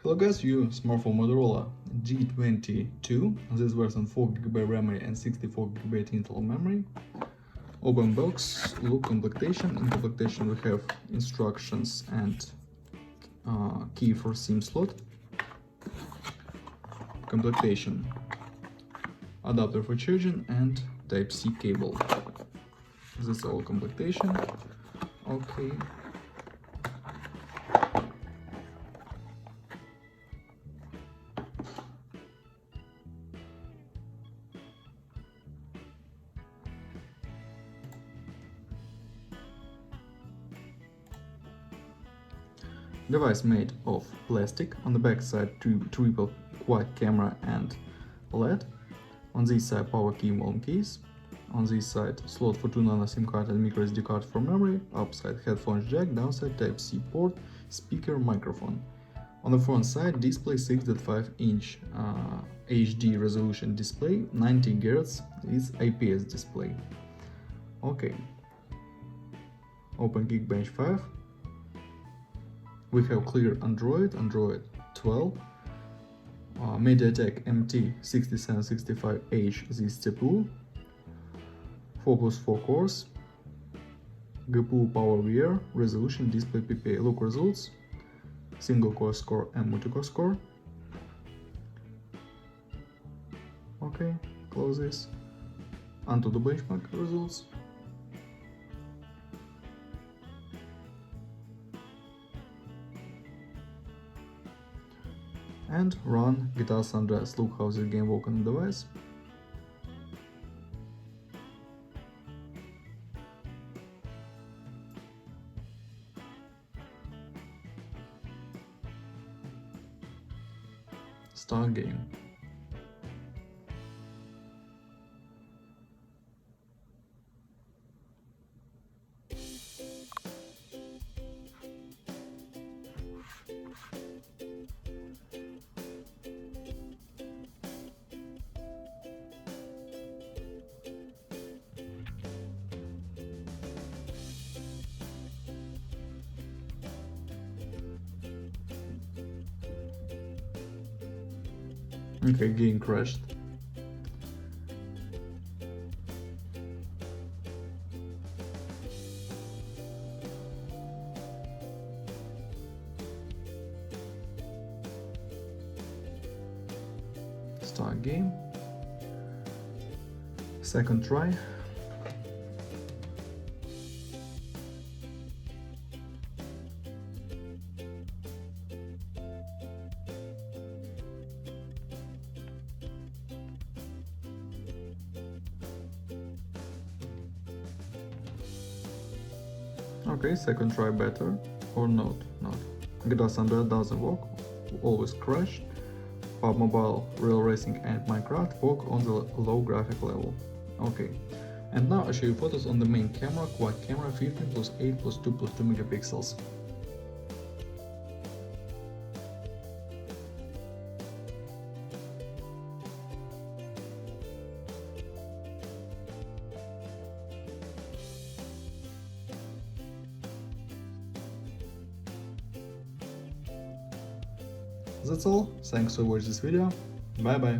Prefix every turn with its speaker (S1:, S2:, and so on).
S1: Hello guys, view smartphone Motorola G22. This version 4GB RAM and 64GB internal memory. Open box, look completion. In completion we have instructions and key for SIM slot. Completion, adapter for charging and Type-C cable. This is all completion. Okay. Device made of plastic. On the back side, triple quad camera and LED. On this side, power key mount case. On this side, slot for 2 nano SIM card and micro SD card for memory. Upside, headphones jack. Downside, Type-C port, speaker, microphone. On the front side, display 6.5-inch HD resolution display, 90 Hz is IPS display. Okay. Open Geekbench 5. We have clear Android 12, MediaTek MT6765H this CPU, 4+4 cores, GPU Power VR, resolution display PPA. Look results, single core score and multi-core score. Okay, close this. Onto the benchmark results. And run GTA San Andreas. Look how this game works on the device. Start game. Okay, game crashed. Start game. Second try. Okay, second try better or not. GTA San Andreas doesn't work, always crash. PUBG Mobile, Real Racing and Minecraft work on the low graphic level. Okay, and now I show you photos on the main camera, quad camera 15+8+2+2 megapixels. That's all, thanks for watching this video, bye bye.